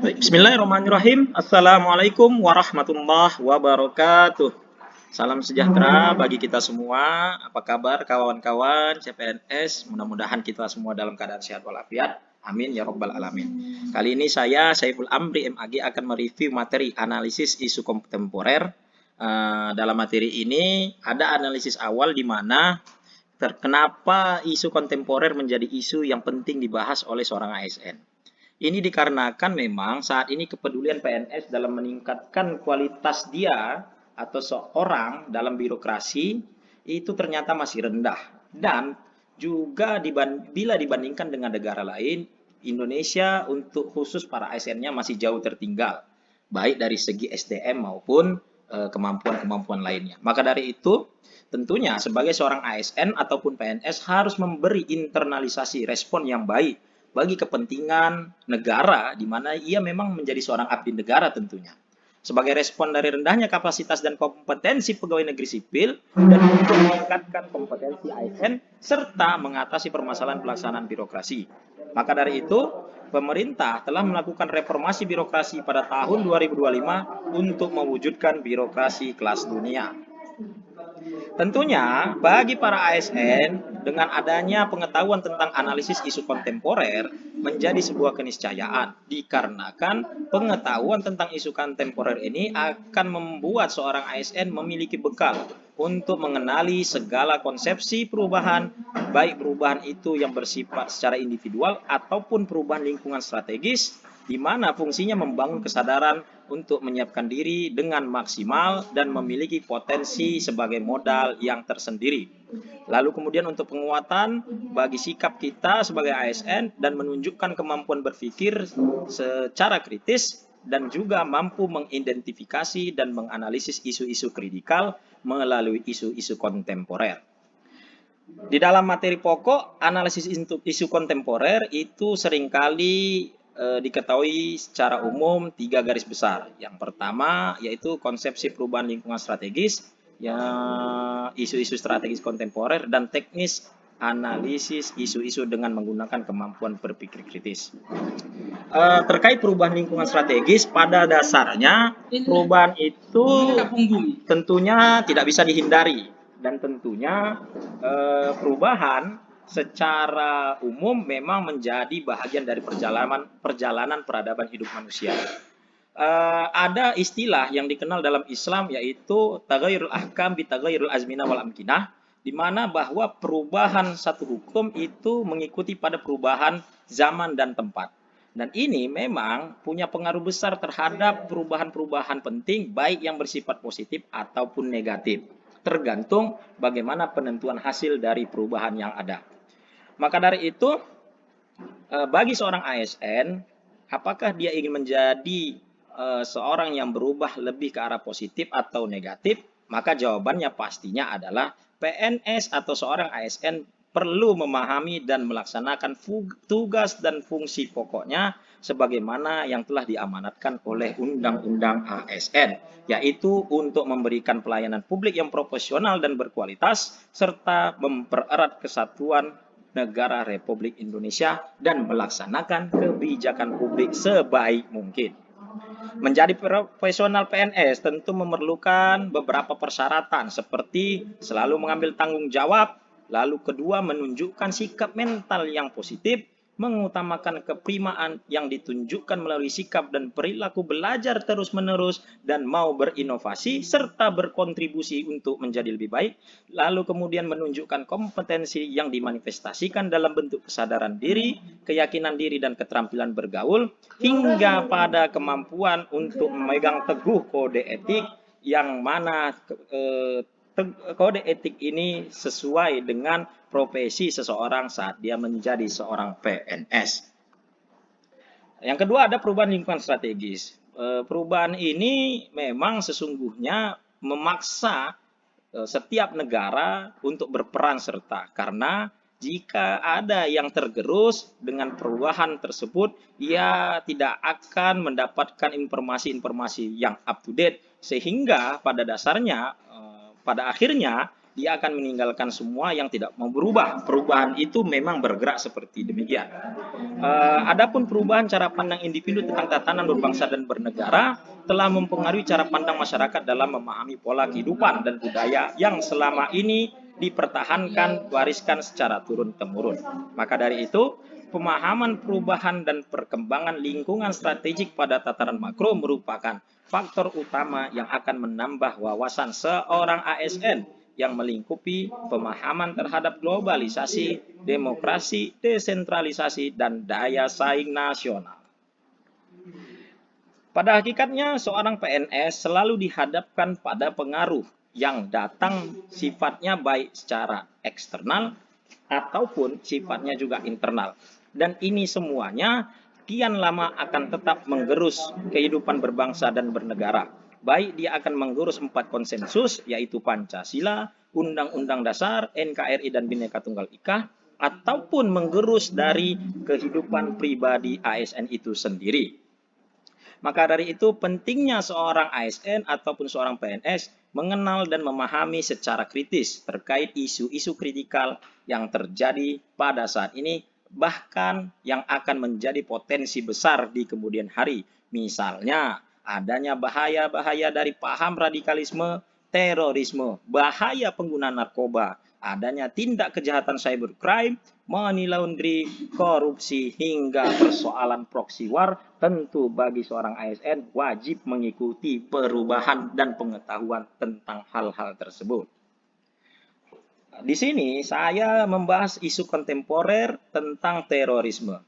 Baik, bismillahirrahmanirrahim. Assalamualaikum warahmatullahi wabarakatuh. Salam sejahtera bagi kita semua. Apa kabar kawan-kawan CPNS? Mudah-mudahan kita semua dalam keadaan sehat walafiat. Amin ya robbal alamin. Kali ini saya Saiful Amri MAG akan mereview materi analisis isu kontemporer. Dalam materi ini ada analisis awal di mana kenapa isu kontemporer menjadi isu yang penting dibahas oleh seorang ASN. Ini dikarenakan memang saat ini kepedulian PNS dalam meningkatkan kualitas dia atau seorang dalam birokrasi itu ternyata masih rendah. Dan juga bila dibandingkan dengan negara lain, Indonesia untuk khusus para ASN-nya masih jauh tertinggal, baik dari segi SDM maupun kemampuan-kemampuan lainnya. Maka dari itu, tentunya sebagai seorang ASN ataupun PNS harus memberi internalisasi respon yang baik bagi kepentingan negara, di mana ia memang menjadi seorang abdi negara tentunya. Sebagai respon dari rendahnya kapasitas dan kompetensi pegawai negeri sipil, dan untuk meningkatkan kompetensi ASN, serta mengatasi permasalahan pelaksanaan birokrasi. Maka dari itu, pemerintah telah melakukan reformasi birokrasi pada tahun 2025 untuk mewujudkan birokrasi kelas dunia. Tentunya bagi para ASN dengan adanya pengetahuan tentang analisis isu kontemporer menjadi sebuah keniscayaan, dikarenakan pengetahuan tentang isu kontemporer ini akan membuat seorang ASN memiliki bekal untuk mengenali segala konsepsi perubahan, baik perubahan itu yang bersifat secara individual ataupun perubahan lingkungan strategis, di mana fungsinya membangun kesadaran untuk menyiapkan diri dengan maksimal dan memiliki potensi sebagai modal yang tersendiri. Lalu kemudian untuk penguatan bagi sikap kita sebagai ASN dan menunjukkan kemampuan berpikir secara kritis dan juga mampu mengidentifikasi dan menganalisis isu-isu kritikal melalui isu-isu kontemporer. Di dalam materi pokok, analisis isu kontemporer itu seringkali diketahui secara umum 3 garis besar. Yang pertama yaitu konsepsi perubahan lingkungan strategis, ya, isu-isu strategis kontemporer, dan teknis analisis isu-isu dengan menggunakan kemampuan berpikir kritis. Terkait perubahan lingkungan strategis, pada dasarnya perubahan itu tentunya tidak bisa dihindari, dan tentunya perubahan secara umum memang menjadi bahagian dari perjalanan peradaban hidup manusia. Ada istilah yang dikenal dalam Islam yaitu taghayyurul ahkam bi taghayyurul azminah wal amkinah, di mana bahwa perubahan satu hukum itu mengikuti pada perubahan zaman dan tempat. Dan ini memang punya pengaruh besar terhadap perubahan-perubahan penting baik yang bersifat positif ataupun negatif, tergantung bagaimana penentuan hasil dari perubahan yang ada. Maka dari itu, bagi seorang ASN, apakah dia ingin menjadi seorang yang berubah lebih ke arah positif atau negatif? Maka jawabannya pastinya adalah PNS atau seorang ASN perlu memahami dan melaksanakan tugas dan fungsi pokoknya sebagaimana yang telah diamanatkan oleh Undang-Undang ASN, yaitu untuk memberikan pelayanan publik yang profesional dan berkualitas, serta mempererat kesatuan negara Republik Indonesia dan melaksanakan kebijakan publik sebaik mungkin. Menjadi profesional PNS tentu memerlukan beberapa persyaratan seperti selalu mengambil tanggung jawab, lalu kedua menunjukkan sikap mental yang positif, mengutamakan keprimaan yang ditunjukkan melalui sikap dan perilaku belajar terus-menerus dan mau berinovasi serta berkontribusi untuk menjadi lebih baik, lalu kemudian menunjukkan kompetensi yang dimanifestasikan dalam bentuk kesadaran diri, keyakinan diri dan keterampilan bergaul, hingga pada kemampuan untuk memegang teguh kode etik yang mana kode etik ini sesuai dengan profesi seseorang saat dia menjadi seorang PNS. Yang kedua ada perubahan lingkungan strategis. Perubahan ini memang sesungguhnya memaksa setiap negara untuk berperan serta, karena jika ada yang tergerus dengan perubahan tersebut, ia tidak akan mendapatkan informasi-informasi yang up to date, sehingga pada dasarnya pada akhirnya dia akan meninggalkan semua yang tidak mau berubah. Perubahan itu memang bergerak seperti demikian. Adapun perubahan cara pandang individu tentang tatanan berbangsa dan bernegara telah mempengaruhi cara pandang masyarakat dalam memahami pola kehidupan dan budaya yang selama ini dipertahankan, wariskan secara turun-temurun. Maka dari itu, pemahaman perubahan dan perkembangan lingkungan strategik pada tataran makro merupakan faktor utama yang akan menambah wawasan seorang ASN yang melingkupi pemahaman terhadap globalisasi, demokrasi, desentralisasi, dan daya saing nasional. Pada hakikatnya, seorang PNS selalu dihadapkan pada pengaruh yang datang sifatnya baik secara eksternal ataupun sifatnya juga internal. Dan ini semuanya kian lama akan tetap menggerus kehidupan berbangsa dan bernegara. Baik dia akan menggerus 4 konsensus, yaitu Pancasila, Undang-Undang Dasar, NKRI, dan Bhinneka Tunggal Ika, ataupun menggerus dari kehidupan pribadi ASN itu sendiri. Maka dari itu pentingnya seorang ASN ataupun seorang PNS mengenal dan memahami secara kritis terkait isu-isu kritikal yang terjadi pada saat ini, bahkan yang akan menjadi potensi besar di kemudian hari. Misalnya adanya bahaya-bahaya dari paham radikalisme, terorisme, bahaya penggunaan narkoba, adanya tindak kejahatan cybercrime, money laundry, korupsi, hingga persoalan proxy war. Tentu bagi seorang ASN wajib mengikuti perubahan dan pengetahuan tentang hal-hal tersebut. Di sini saya membahas isu kontemporer tentang terorisme.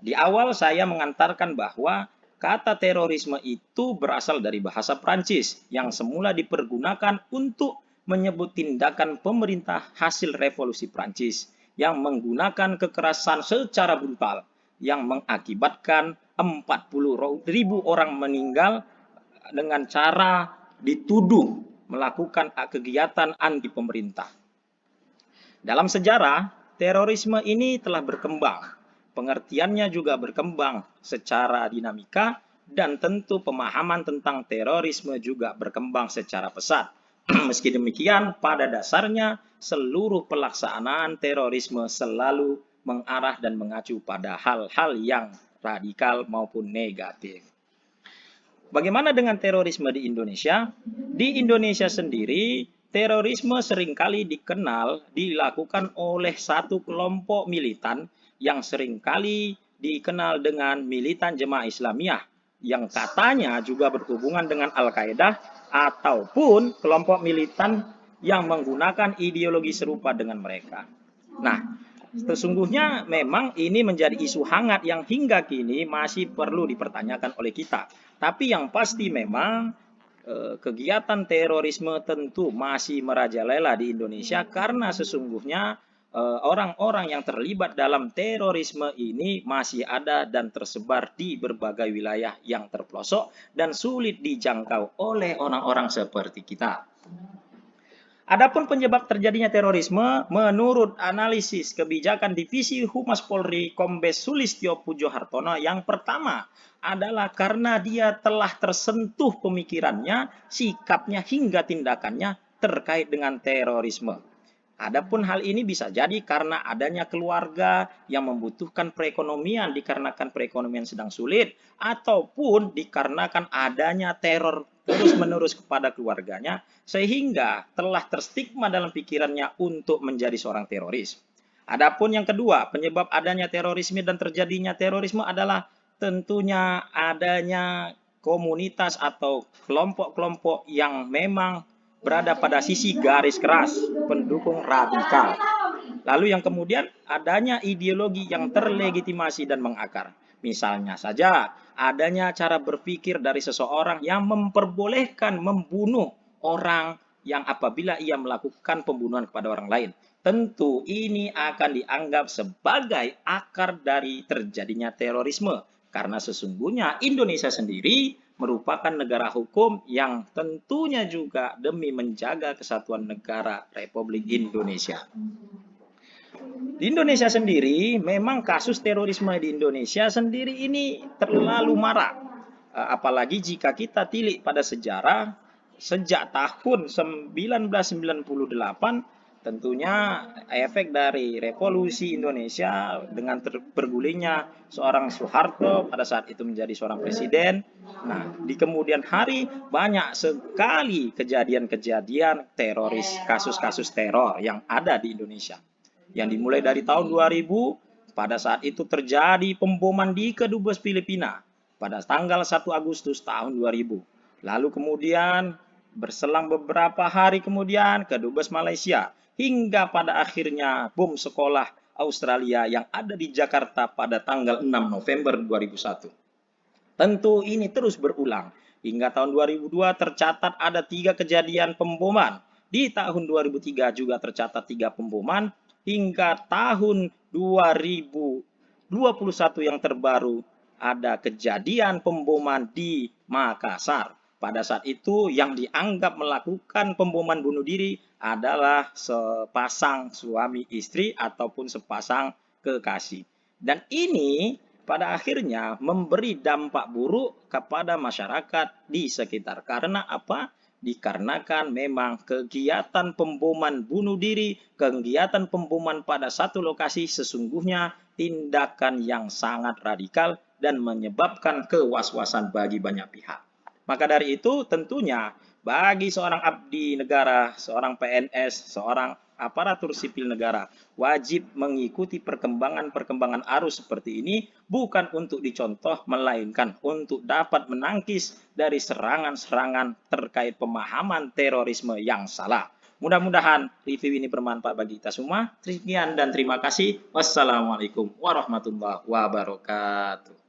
Di awal saya mengantarkan bahwa kata terorisme itu berasal dari bahasa Prancis yang semula dipergunakan untuk menyebut tindakan pemerintah hasil revolusi Prancis yang menggunakan kekerasan secara brutal yang mengakibatkan 40.000 orang meninggal dengan cara dituduh melakukan kegiatan anti pemerintah. Dalam sejarah, terorisme ini telah berkembang. Pengertiannya juga berkembang secara dinamika dan tentu pemahaman tentang terorisme juga berkembang secara pesat. Meski demikian, pada dasarnya seluruh pelaksanaan terorisme selalu mengarah dan mengacu pada hal-hal yang radikal maupun negatif. Bagaimana dengan terorisme di Indonesia? Di Indonesia sendiri, terorisme seringkali dilakukan oleh satu kelompok militan yang seringkali dikenal dengan militan Jemaah Islamiyah yang katanya juga berhubungan dengan Al-Qaeda ataupun kelompok militan yang menggunakan ideologi serupa dengan mereka. Nah, sesungguhnya memang ini menjadi isu hangat yang hingga kini masih perlu dipertanyakan oleh kita. Tapi yang pasti memang kegiatan terorisme tentu masih merajalela di Indonesia karena sesungguhnya orang-orang yang terlibat dalam terorisme ini masih ada dan tersebar di berbagai wilayah yang terpelosok dan sulit dijangkau oleh orang-orang seperti kita. Adapun penyebab terjadinya terorisme, menurut analisis kebijakan Divisi Humas Polri Kombes Sulistyo Pujo Hartono, yang pertama adalah karena dia telah tersentuh pemikirannya, sikapnya hingga tindakannya terkait dengan terorisme. Adapun hal ini bisa jadi karena adanya keluarga yang membutuhkan perekonomian dikarenakan perekonomian sedang sulit, ataupun dikarenakan adanya teror terus-menerus kepada keluarganya, sehingga telah terstigma dalam pikirannya untuk menjadi seorang teroris. Adapun yang kedua, penyebab adanya terorisme dan terjadinya terorisme adalah tentunya adanya komunitas atau kelompok-kelompok yang memang berada pada sisi garis keras, pendukung radikal. Lalu yang kemudian adanya ideologi yang terlegitimasi dan mengakar. Misalnya saja adanya cara berpikir dari seseorang yang memperbolehkan membunuh orang yang apabila ia melakukan pembunuhan kepada orang lain. Tentu ini akan dianggap sebagai akar dari terjadinya terorisme. Karena sesungguhnya Indonesia sendiri merupakan negara hukum yang tentunya juga demi menjaga kesatuan negara Republik Indonesia. Di Indonesia sendiri, memang kasus terorisme di Indonesia sendiri ini terlalu marak. Apalagi jika kita tilik pada sejarah, sejak tahun 1998 tentunya efek dari revolusi Indonesia dengan bergulingnya seorang Soeharto pada saat itu menjadi seorang presiden. Nah, di kemudian hari banyak sekali kejadian-kejadian teroris, kasus-kasus teror yang ada di Indonesia. Yang dimulai dari tahun 2000, pada saat itu terjadi pemboman di Kedubes Filipina pada tanggal 1 Agustus tahun 2000. Lalu kemudian berselang beberapa hari kemudian Kedubes Malaysia, hingga pada akhirnya bom sekolah Australia yang ada di Jakarta pada tanggal 6 November 2001. Tentu ini terus berulang. Hingga tahun 2002 tercatat ada 3 kejadian pemboman. Di tahun 2003 juga tercatat 3 pemboman. Hingga tahun 2021 yang terbaru ada kejadian pemboman di Makassar. Pada saat itu yang dianggap melakukan pemboman bunuh diri adalah sepasang suami istri ataupun sepasang kekasih. Dan ini pada akhirnya memberi dampak buruk kepada masyarakat di sekitar. Karena apa? Dikarenakan memang kegiatan pemboman bunuh diri, kegiatan pemboman pada satu lokasi sesungguhnya tindakan yang sangat radikal dan menyebabkan kewaswasan bagi banyak pihak. Maka dari itu tentunya bagi seorang abdi negara, seorang PNS, seorang aparatur sipil negara wajib mengikuti perkembangan-perkembangan arus seperti ini bukan untuk dicontoh melainkan untuk dapat menangkis dari serangan-serangan terkait pemahaman terorisme yang salah. Mudah-mudahan review ini bermanfaat bagi kita semua. Sekian dan terima kasih. Wassalamualaikum warahmatullahi wabarakatuh.